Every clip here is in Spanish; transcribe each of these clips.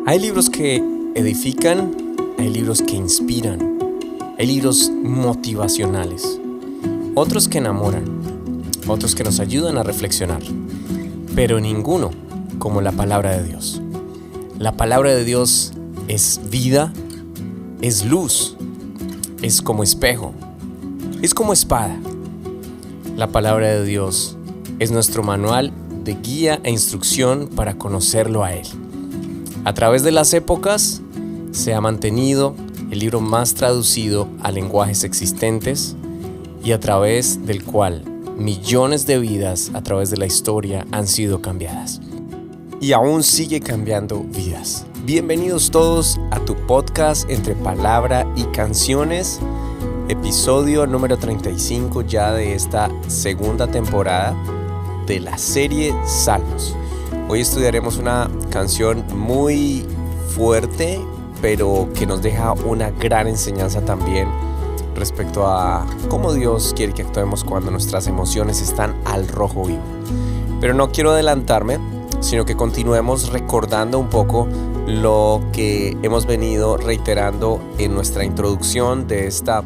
Hay libros que edifican, hay libros que inspiran, hay libros motivacionales, otros que enamoran, otros que nos ayudan a reflexionar, pero ninguno como la palabra de Dios. La palabra de Dios es vida, es luz, es como espejo, es como espada. La palabra de Dios es nuestro manual de guía e instrucción para conocerlo a Él. A través de las épocas se ha mantenido el libro más traducido a lenguajes existentes y a través del cual millones de vidas a través de la historia han sido cambiadas. Y aún sigue cambiando vidas. Bienvenidos todos a tu podcast Entre Palabra y Canciones, episodio número 35 ya de esta segunda temporada de la serie Salmos. Hoy estudiaremos una canción muy fuerte, pero que nos deja una gran enseñanza también respecto a cómo Dios quiere que actuemos cuando nuestras emociones están al rojo vivo. Pero no quiero adelantarme, sino que continuemos recordando un poco lo que hemos venido reiterando en nuestra introducción de esta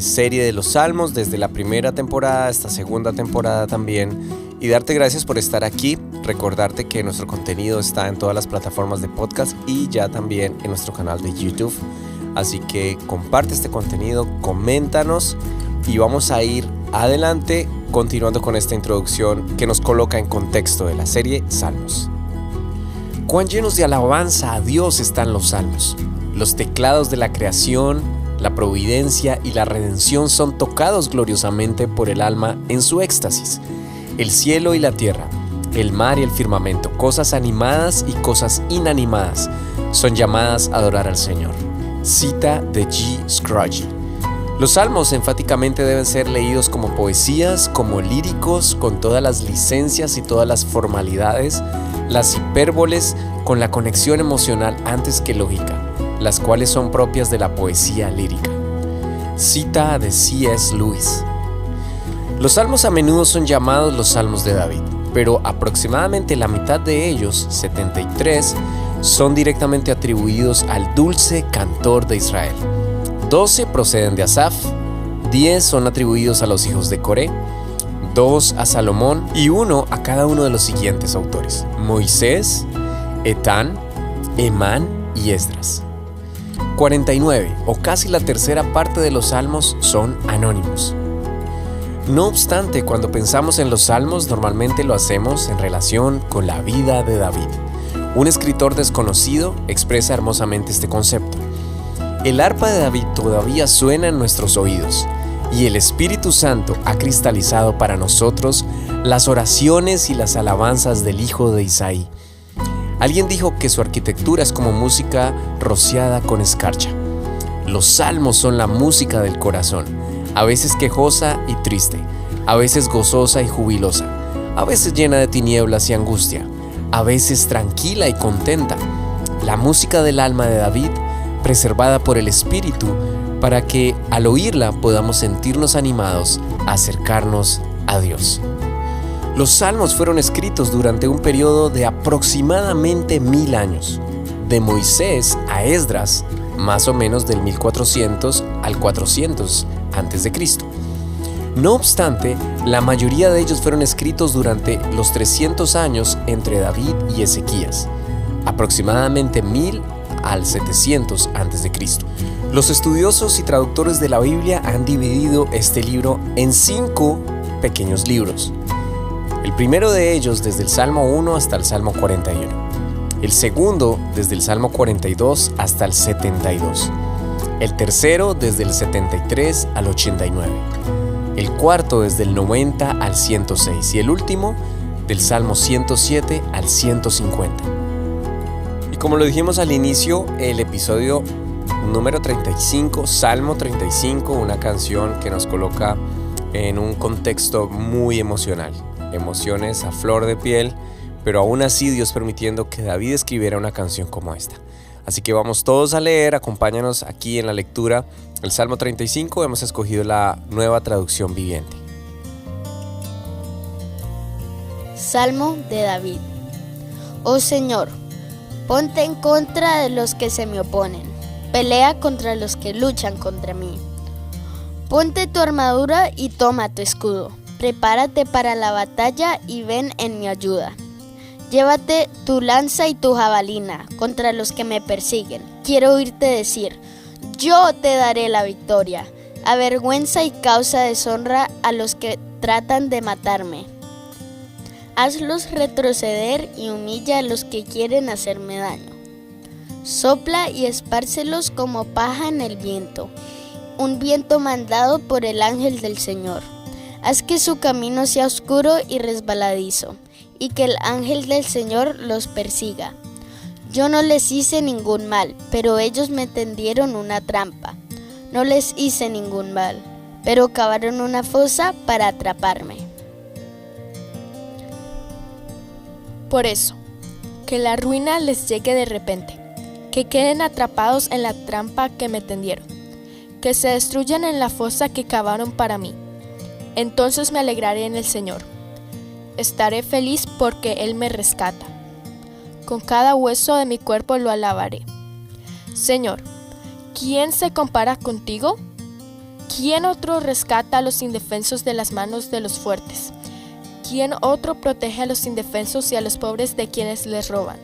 serie de los Salmos, desde la primera temporada, esta segunda temporada también, y darte gracias por estar aquí. Recordarte que nuestro contenido está en todas las plataformas de podcast y ya también en nuestro canal de YouTube. Así que comparte este contenido, coméntanos y vamos a ir adelante continuando con esta introducción que nos coloca en contexto de la serie Salmos. Cuán llenos de alabanza a Dios están los salmos. Los teclados de la creación, la providencia y la redención son tocados gloriosamente por el alma en su éxtasis. El cielo y la tierra, el mar y el firmamento, cosas animadas y cosas inanimadas, son llamadas a adorar al Señor. Cita de G. Scrooge. Los salmos enfáticamente deben ser leídos como poesías, como líricos, con todas las licencias y todas las formalidades, las hipérboles, con la conexión emocional antes que lógica, las cuales son propias de la poesía lírica. Cita de C.S. Lewis. Los salmos a menudo son llamados los salmos de David, pero aproximadamente la mitad de ellos, 73, son directamente atribuidos al dulce cantor de Israel. 12 proceden de Asaf, 10 son atribuidos a los hijos de Coré, 2 a Salomón y 1 a cada uno de los siguientes autores: Moisés, Etán, Emán y Esdras. 49, o casi la tercera parte de los salmos, son anónimos. No obstante, cuando pensamos en los salmos, normalmente lo hacemos en relación con la vida de David. Un escritor desconocido expresa hermosamente este concepto. El arpa de David todavía suena en nuestros oídos, y el Espíritu Santo ha cristalizado para nosotros las oraciones y las alabanzas del hijo de Isaí. Alguien dijo que su arquitectura es como música rociada con escarcha. Los salmos son la música del corazón, a veces quejosa y triste, a veces gozosa y jubilosa, a veces llena de tinieblas y angustia, a veces tranquila y contenta. La música del alma de David, preservada por el Espíritu, para que al oírla podamos sentirnos animados a acercarnos a Dios. Los salmos fueron escritos durante un periodo de aproximadamente 1000 años, de Moisés a Esdras, más o menos del 1400 al 400 a.C. No obstante, la mayoría de ellos fueron escritos durante los 300 años entre David y Ezequías, aproximadamente 1000 al 700 a.C. Los estudiosos y traductores de la Biblia han dividido este libro en 5 pequeños libros. El primero de ellos desde el Salmo 1 hasta el Salmo 41. El segundo desde el Salmo 42 hasta el 72. El tercero desde el 73 al 89. El cuarto desde el 90 al 106. Y el último del Salmo 107 al 150. Y como lo dijimos al inicio, el episodio número 35, Salmo 35, una canción que nos coloca en un contexto muy emocional. Emociones a flor de piel, pero aún así Dios permitiendo que David escribiera una canción como esta. Así que vamos todos a leer, acompáñanos aquí en la lectura. El Salmo 35, hemos escogido la Nueva Traducción Viviente. Salmo de David. Oh Señor, Ponte en contra de los que se me oponen. Pelea contra los que luchan contra mí. Ponte tu armadura y toma tu escudo. Prepárate para la batalla y ven en mi ayuda. Llévate tu lanza y tu jabalina contra los que me persiguen. Quiero oírte decir: yo te daré la victoria. Avergüenza y causa deshonra a los que tratan de matarme. Hazlos retroceder y humilla a los que quieren hacerme daño. Sopla y espárcelos como paja en el viento, un viento mandado por el ángel del Señor. Haz que su camino sea oscuro y resbaladizo, y que el ángel del Señor los persiga. Yo no les hice ningún mal, pero ellos me tendieron una trampa. No les hice ningún mal, pero cavaron una fosa para atraparme. Por eso, que la ruina les llegue de repente, que queden atrapados en la trampa que me tendieron, que se destruyan en la fosa que cavaron para mí. Entonces me alegraré en el Señor. Estaré feliz porque Él me rescata. Con cada hueso de mi cuerpo lo alabaré. Señor, ¿quién se compara contigo? ¿Quién otro rescata a los indefensos de las manos de los fuertes? ¿Quién otro protege a los indefensos y a los pobres de quienes les roban?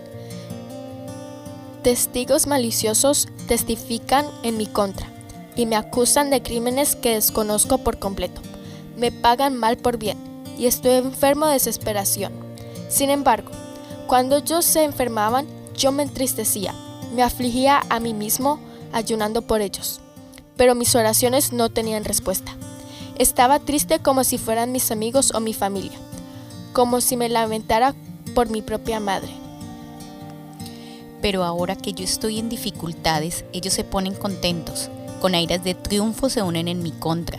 Testigos maliciosos testifican en mi contra y me acusan de crímenes que desconozco por completo. Me pagan mal por bien y estoy enfermo de desesperación. Sin embargo, cuando ellos se enfermaban, yo me entristecía, me afligía a mí mismo ayunando por ellos. Pero mis oraciones no tenían respuesta. Estaba triste como si fueran mis amigos o mi familia, como si me lamentara por mi propia madre. Pero ahora que yo estoy en dificultades, ellos se ponen contentos, con aires de triunfo se unen en mi contra.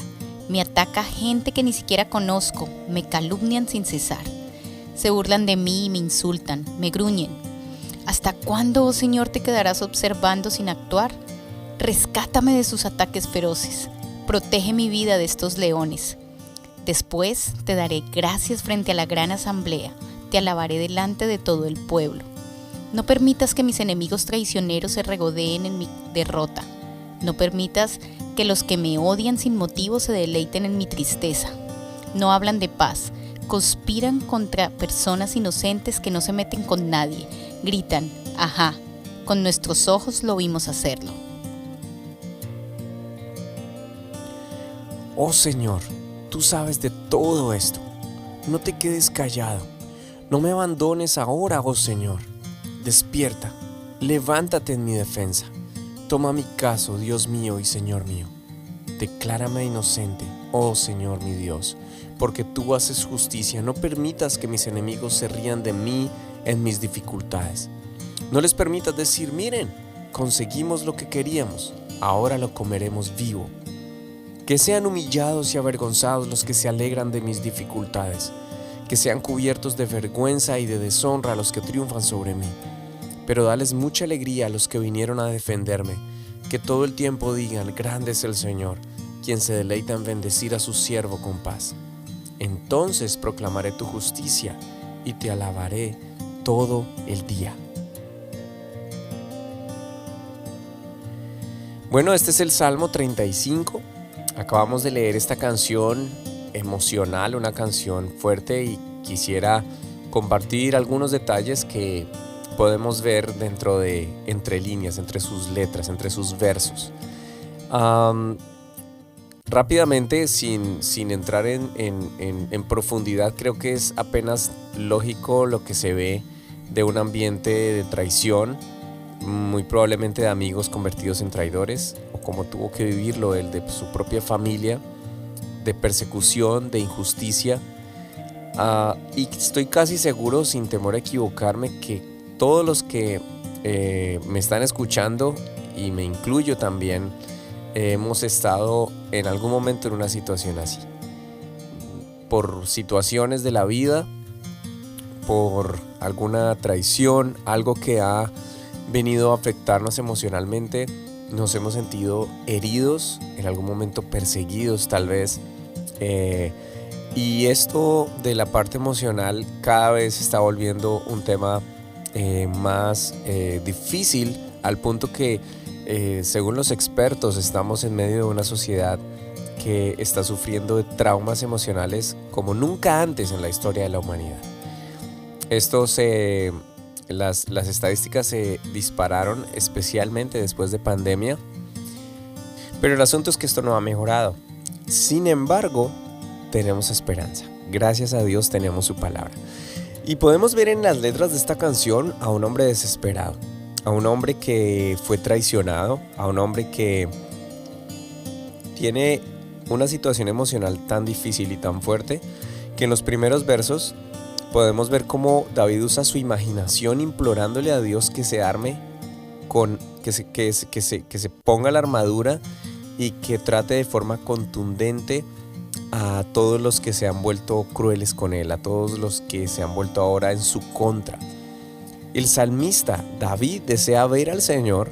Me ataca gente que ni siquiera conozco, me calumnian sin cesar. Se burlan de mí y me insultan, me gruñen. ¿Hasta cuándo, oh Señor, te quedarás observando sin actuar? Rescátame de sus ataques feroces, protege mi vida de estos leones. Después te daré gracias frente a la gran asamblea, te alabaré delante de todo el pueblo. No permitas que mis enemigos traicioneros se regodeen en mi derrota. No permitas que los que me odian sin motivo se deleiten en mi tristeza. No hablan de paz, conspiran contra personas inocentes que no se meten con nadie. Gritan, ajá, con nuestros ojos lo vimos hacerlo. Oh Señor, tú sabes de todo esto. No te quedes callado. No me abandones ahora, oh Señor. Despierta, levántate en mi defensa. Toma mi caso, Dios mío y Señor mío. Declárame inocente, oh Señor mi Dios, porque tú haces justicia. No permitas que mis enemigos se rían de mí en mis dificultades. No les permitas decir, miren, conseguimos lo que queríamos, ahora lo comeremos vivo. Que sean humillados y avergonzados los que se alegran de mis dificultades. Que sean cubiertos de vergüenza y de deshonra los que triunfan sobre mí. Pero dales mucha alegría a los que vinieron a defenderme. Que todo el tiempo digan, grande es el Señor, quien se deleita en bendecir a su siervo con paz. Entonces proclamaré tu justicia y te alabaré todo el día. Bueno, este es el Salmo 35. Acabamos de leer esta canción emocional, una canción fuerte, y quisiera compartir algunos detalles que podemos ver dentro de, entre líneas, entre sus letras, entre sus versos. Rápidamente, sin entrar en profundidad, creo que es apenas lógico lo que se ve de un ambiente de traición, muy probablemente de amigos convertidos en traidores, o como tuvo que vivirlo el de su propia familia, de persecución, de injusticia. Y estoy casi seguro, sin temor a equivocarme, que todos los que me están escuchando, y me incluyo también, hemos estado en algún momento en una situación así. Por situaciones de la vida, por alguna traición, algo que ha venido a afectarnos emocionalmente, nos hemos sentido heridos, en algún momento perseguidos tal vez. Y esto de la parte emocional cada vez se está volviendo un tema más difícil, al punto que según los expertos estamos en medio de una sociedad que está sufriendo de traumas emocionales como nunca antes en la historia de la humanidad. Las estadísticas se dispararon especialmente después de pandemia, pero el asunto es que esto no ha mejorado. Sin embargo, tenemos esperanza. Gracias a Dios tenemos su palabra. Y podemos ver en las letras de esta canción a un hombre desesperado, a un hombre que fue traicionado, a un hombre que tiene una situación emocional tan difícil y tan fuerte que en los primeros versos podemos ver cómo David usa su imaginación implorándole a Dios que se arme que se ponga la armadura y que trate de forma contundente a todos los que se han vuelto crueles con él, a todos los que se han vuelto ahora en su contra. El salmista David desea ver al Señor,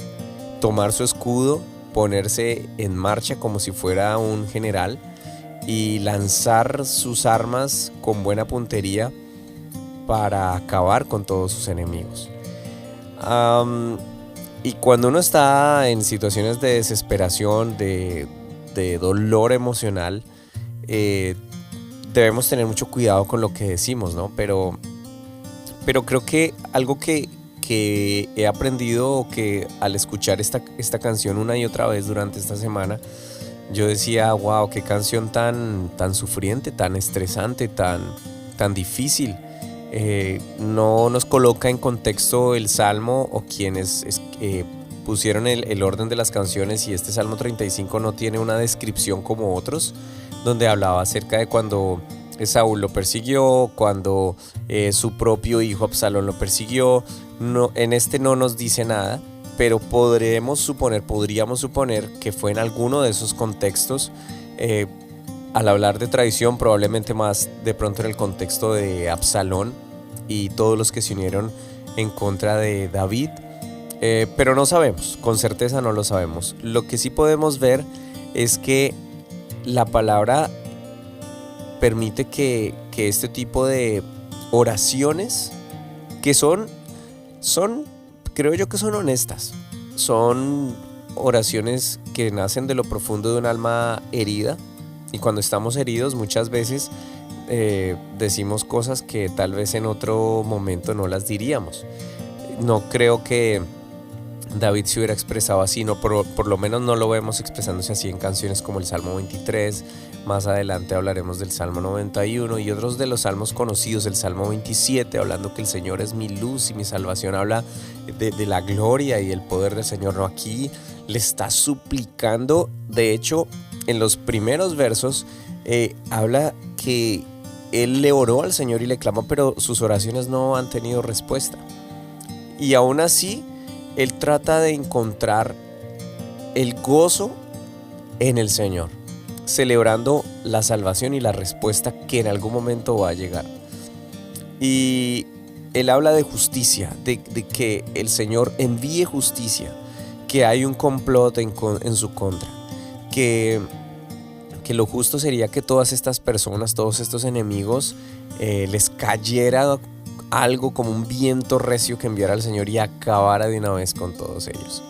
tomar su escudo, ponerse en marcha como si fuera un general y lanzar sus armas con buena puntería para acabar con todos sus enemigos. Y cuando uno está en situaciones de desesperación, de dolor emocional, debemos tener mucho cuidado con lo que decimos, ¿no? Pero creo que algo que he aprendido, que al escuchar esta canción una y otra vez durante esta semana, yo decía, wow, qué canción tan sufriente, tan estresante, tan difícil. No nos coloca en contexto el salmo o quienes pusieron el orden de las canciones, y este Salmo 35 no tiene una descripción como otros, donde hablaba acerca de cuando Saúl lo persiguió, cuando su propio hijo Absalón lo persiguió. No, en este no nos dice nada, pero podríamos suponer que fue en alguno de esos contextos. Al hablar de traición, probablemente más de pronto en el contexto de Absalón y todos los que se unieron en contra de David, pero no sabemos, con certeza no lo sabemos. Lo que sí podemos ver es que la palabra permite que este tipo de oraciones, que son, creo yo que son honestas, son oraciones que nacen de lo profundo de un alma herida. Y cuando estamos heridos muchas veces decimos cosas que tal vez en otro momento no las diríamos. No creo que David se hubiera expresado así, no, por lo menos no lo vemos expresándose así en canciones como el Salmo 23. Más adelante hablaremos del Salmo 91 y otros de los salmos conocidos, el Salmo 27, hablando que el Señor es mi luz y mi salvación, habla de la gloria y el poder del Señor. No, aquí le está suplicando. De hecho, en los primeros versos habla que él le oró al Señor y le clamó, pero sus oraciones no han tenido respuesta. Y aún así, él trata de encontrar el gozo en el Señor, celebrando la salvación y la respuesta que en algún momento va a llegar. Y él habla de justicia, de que el Señor envíe justicia, que hay un complot en su contra, que lo justo sería que todas estas personas, todos estos enemigos, les cayera algo como un viento recio que enviara al Señor y acabara de una vez con todos ellos.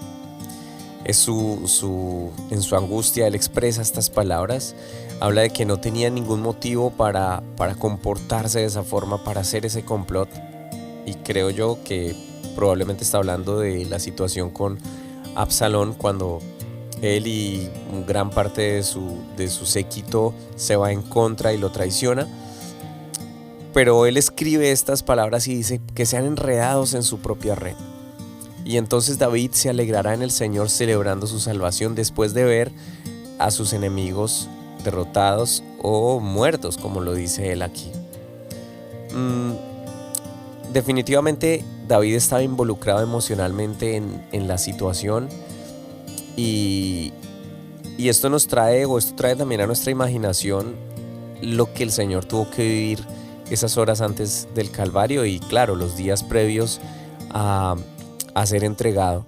En su angustia él expresa estas palabras, habla de que no tenía ningún motivo para comportarse de esa forma, para hacer ese complot, y creo yo que probablemente está hablando de la situación con Absalón, cuando él y gran parte de su séquito se va en contra y lo traiciona. Pero él escribe estas palabras y dice que sean enredados en su propia red. Y entonces David se alegrará en el Señor celebrando su salvación después de ver a sus enemigos derrotados o muertos, como lo dice él aquí. Definitivamente David estaba involucrado emocionalmente en la situación, y esto trae también a nuestra imaginación lo que el Señor tuvo que vivir esas horas antes del Calvario y claro, los días previos a ser entregado,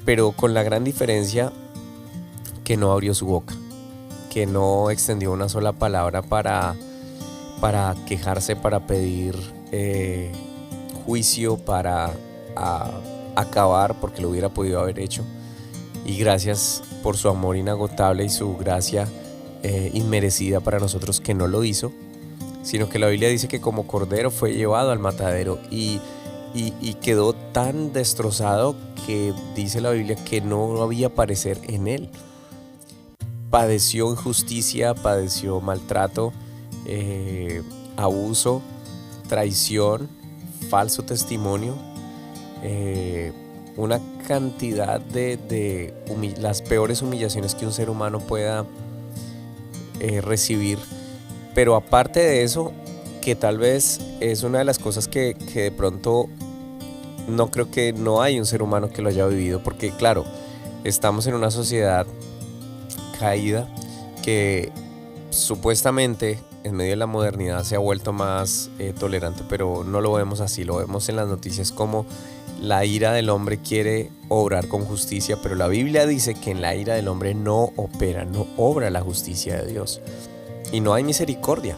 pero con la gran diferencia que no abrió su boca, que no extendió una sola palabra para quejarse, para pedir juicio para acabar, porque lo hubiera podido haber hecho. Y gracias por su amor inagotable y su gracia inmerecida para nosotros, que no lo hizo, sino que la Biblia dice que como cordero fue llevado al matadero y quedó tan destrozado que dice la Biblia que no había parecer en él. Padeció injusticia, padeció maltrato, abuso, traición, falso testimonio, una cantidad de las peores humillaciones que un ser humano pueda recibir. Pero aparte de eso, que tal vez es una de las cosas que de pronto no creo que no hay un ser humano que lo haya vivido, porque claro, estamos en una sociedad caída que supuestamente en medio de la modernidad se ha vuelto más tolerante, pero no lo vemos así. Lo vemos en las noticias como la ira del hombre quiere obrar con justicia, pero la Biblia dice que en la ira del hombre no obra la justicia de Dios y no hay misericordia.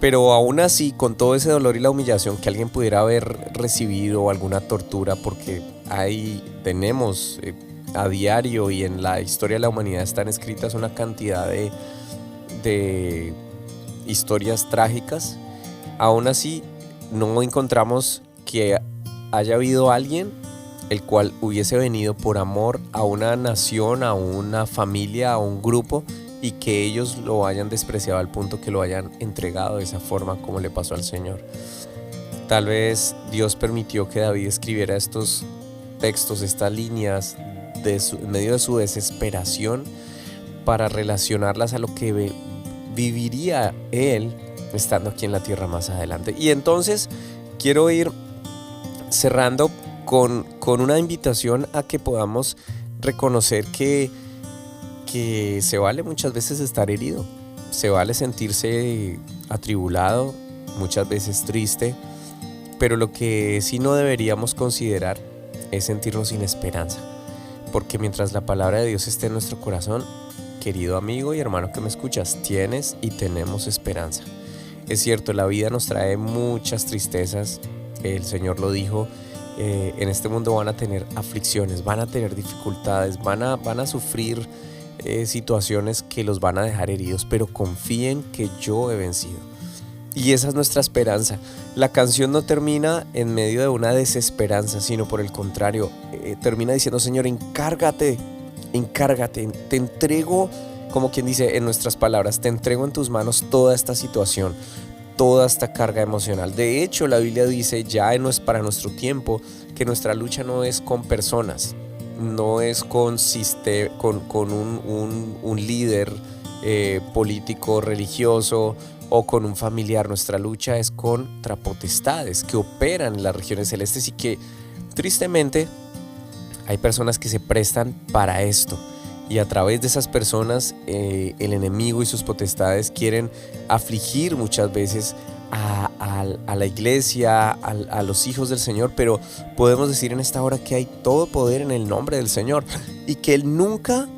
Pero aún así, con todo ese dolor y la humillación que alguien pudiera haber recibido, o alguna tortura, porque tenemos a diario y en la historia de la humanidad están escritas una cantidad de historias trágicas, aún así no encontramos que haya habido alguien el cual hubiese venido por amor a una nación, a una familia, a un grupo, y que ellos lo hayan despreciado al punto que lo hayan entregado de esa forma como le pasó al Señor. Tal vez Dios permitió que David escribiera estos textos, estas líneas en medio de su desesperación, para relacionarlas a lo que viviría él estando aquí en la tierra más adelante. Y entonces quiero ir cerrando con una invitación a que podamos reconocer que se vale muchas veces estar herido, se vale sentirse atribulado, muchas veces triste, pero lo que sí no deberíamos considerar es sentirnos sin esperanza, porque mientras la palabra de Dios esté en nuestro corazón, querido amigo y hermano que me escuchas, tienes y tenemos esperanza. Es cierto, la vida nos trae muchas tristezas, el Señor lo dijo, en este mundo van a tener aflicciones, van a tener dificultades, van a sufrir situaciones que los van a dejar heridos, pero confíen que yo he vencido. Y esa es nuestra esperanza. La canción no termina en medio de una desesperanza, sino por el contrario, termina diciendo: Señor, encárgate, te entrego, como quien dice en nuestras palabras, te entrego en tus manos toda esta situación, toda esta carga emocional. De hecho, la Biblia dice ya no es para nuestro tiempo que nuestra lucha no es con personas, no es con un líder político, religioso o con un familiar. Nuestra lucha es contra potestades que operan en las regiones celestes y que tristemente hay personas que se prestan para esto. Y a través de esas personas el enemigo y sus potestades quieren afligir muchas veces a la iglesia, a los hijos del Señor, pero podemos decir en esta hora que hay todo poder en el nombre del Señor y que Él nunca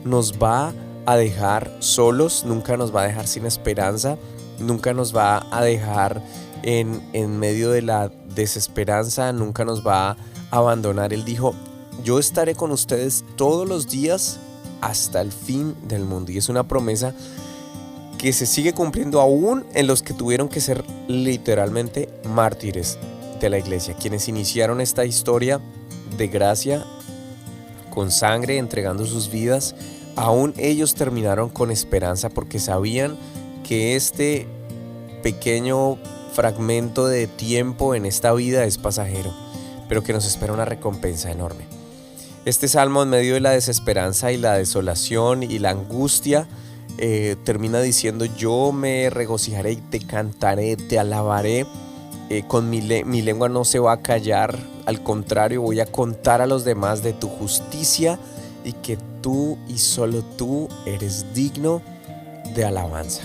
nos va a dejar solos, nunca nos va a dejar sin esperanza, nunca nos va a dejar en medio de la desesperanza, nunca nos va a abandonar. Él dijo: yo estaré con ustedes todos los días hasta el fin del mundo. Y es una promesa que se sigue cumpliendo aún en los que tuvieron que ser literalmente mártires de la iglesia, quienes iniciaron esta historia de gracia con sangre, entregando sus vidas. Aún ellos terminaron con esperanza, porque sabían que este pequeño fragmento de tiempo en esta vida es pasajero, pero que nos espera una recompensa enorme. Este salmo, en medio de la desesperanza y la desolación y la angustia, termina diciendo: yo me regocijaré y te cantaré, te alabaré, con mi lengua no se va a callar, al contrario, voy a contar a los demás de tu justicia y que tú y solo tú eres digno de alabanza.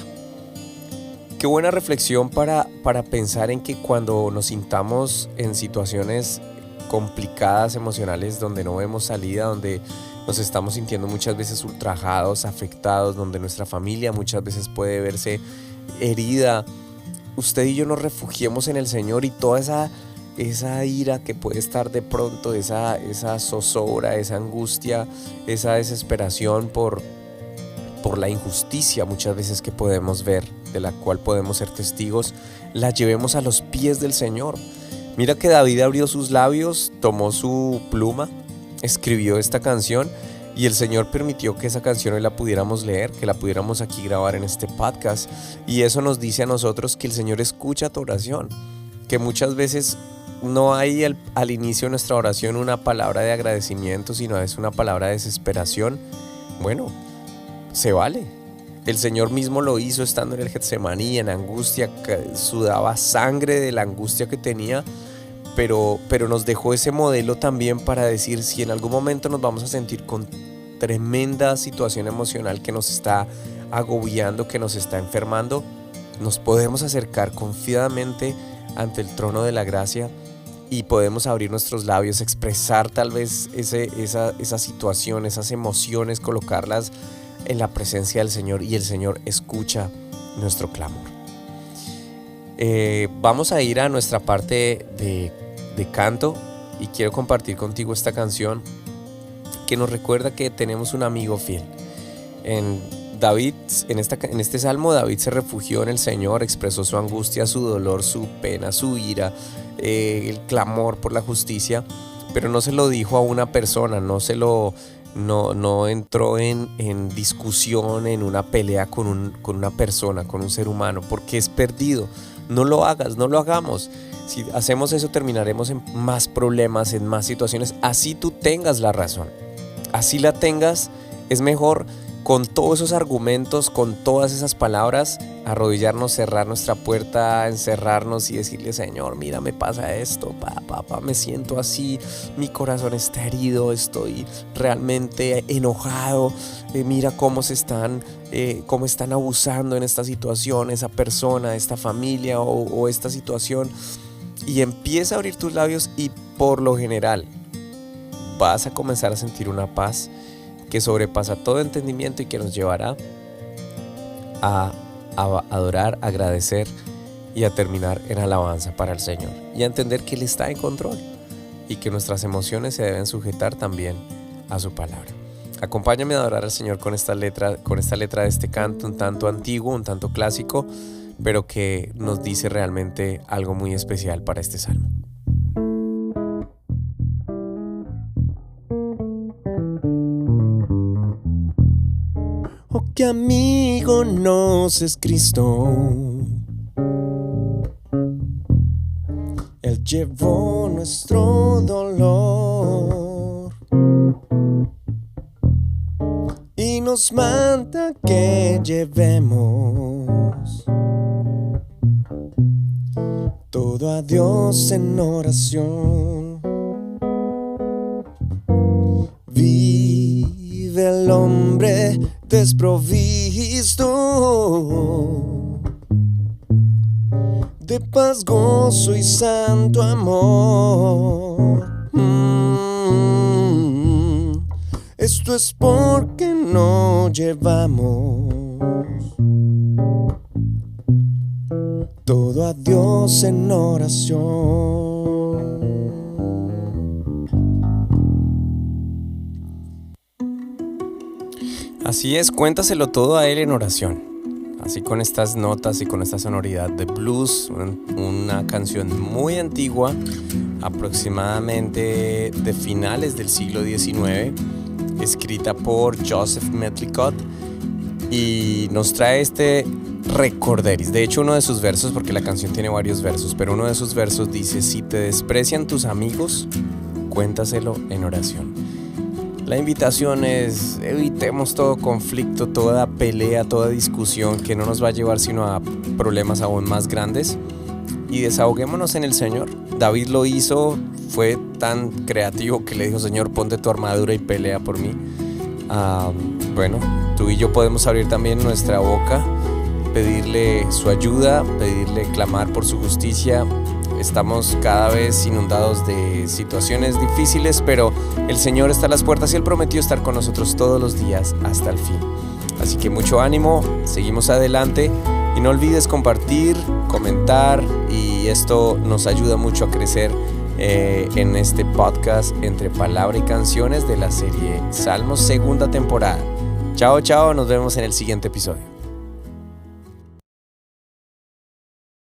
Qué buena reflexión para pensar en que cuando nos sintamos en situaciones complicadas emocionales, donde no vemos salida, donde nos estamos sintiendo muchas veces ultrajados, afectados, donde nuestra familia muchas veces puede verse herida, usted y yo nos refugiemos en el Señor y toda esa ira que puede estar de pronto, esa zozobra, esa angustia, esa desesperación por la injusticia muchas veces que podemos ver, de la cual podemos ser testigos, la llevemos a los pies del Señor. Mira que David abrió sus labios, tomó su pluma, escribió esta canción y el Señor permitió que esa canción hoy la pudiéramos leer, que la pudiéramos aquí grabar en este podcast, y eso nos dice a nosotros que el Señor escucha tu oración, que muchas veces no hay al inicio de nuestra oración una palabra de agradecimiento, sino es una palabra de desesperación. Bueno, se vale. El Señor mismo lo hizo estando en el Getsemaní, en angustia, sudaba sangre de la angustia que tenía, pero nos dejó ese modelo también para decir, si en algún momento nos vamos a sentir con tremenda situación emocional que nos está agobiando, que nos está enfermando, nos podemos acercar confiadamente ante el trono de la gracia y podemos abrir nuestros labios, expresar tal vez esa situación, esas emociones, colocarlas en la presencia del Señor, y el Señor escucha nuestro clamor. Vamos a ir a nuestra parte de canto y quiero compartir contigo esta canción que nos recuerda que tenemos un amigo fiel. En este salmo, David se refugió en el Señor, expresó su angustia, su dolor, su pena, su ira, el clamor por la justicia, pero no se lo dijo a una persona, no entró en discusión, en una pelea con una persona, con un ser humano, porque es perdido. No lo hagas, no lo hagamos. Si hacemos eso, terminaremos en más problemas, en más situaciones. Así tú tengas la razón, así la tengas, es mejor con todos esos argumentos, con todas esas palabras, arrodillarnos, cerrar nuestra puerta, encerrarnos y decirle: Señor, mira, me pasa esto, papá, me siento así, mi corazón está herido, estoy realmente enojado, mira cómo están abusando en esta situación, esa persona, esta familia o esta situación. Y empieza a abrir tus labios y por lo general vas a comenzar a sentir una paz que sobrepasa todo entendimiento y que nos llevará a adorar, agradecer y a terminar en alabanza para el Señor y a entender que Él está en control y que nuestras emociones se deben sujetar también a su palabra. Acompáñame a adorar al Señor con esta letra de este canto un tanto antiguo, un tanto clásico, pero que nos dice realmente algo muy especial para este salmo. Oh, qué amigo nos es Cristo. Él llevó nuestro dolor y nos manda que llevemos todo a Dios en oración. Vive el hombre desprovisto de paz, gozo y santo amor. Esto es porque no llevamos todo a Dios en oración. Así es, cuéntaselo todo a Él en oración. Así con estas notas y con esta sonoridad de blues, una canción muy antigua, aproximadamente de finales del siglo XIX, escrita por Joseph Medlicott, y nos trae este recorderis. De hecho, uno de sus versos, porque la canción tiene varios versos, pero uno de sus versos dice: si te desprecian tus amigos, cuéntaselo en oración. La invitación es: evitemos todo conflicto, toda pelea, toda discusión que no nos va a llevar sino a problemas aún más grandes, y desahoguémonos en el Señor. David lo hizo, fue tan creativo que le dijo: Señor, ponte tu armadura y pelea por mí. Bueno, tú y yo podemos abrir también nuestra boca, pedirle su ayuda, pedirle clamar por su justicia. Estamos cada vez inundados de situaciones difíciles, pero el Señor está a las puertas y Él prometió estar con nosotros todos los días hasta el fin. Así que mucho ánimo, seguimos adelante y Y no olvides compartir, comentar, y esto nos ayuda mucho a crecer en este podcast Entre Palabra y Canciones de la serie Salmos, segunda temporada. Chao, chao, nos vemos en el siguiente episodio.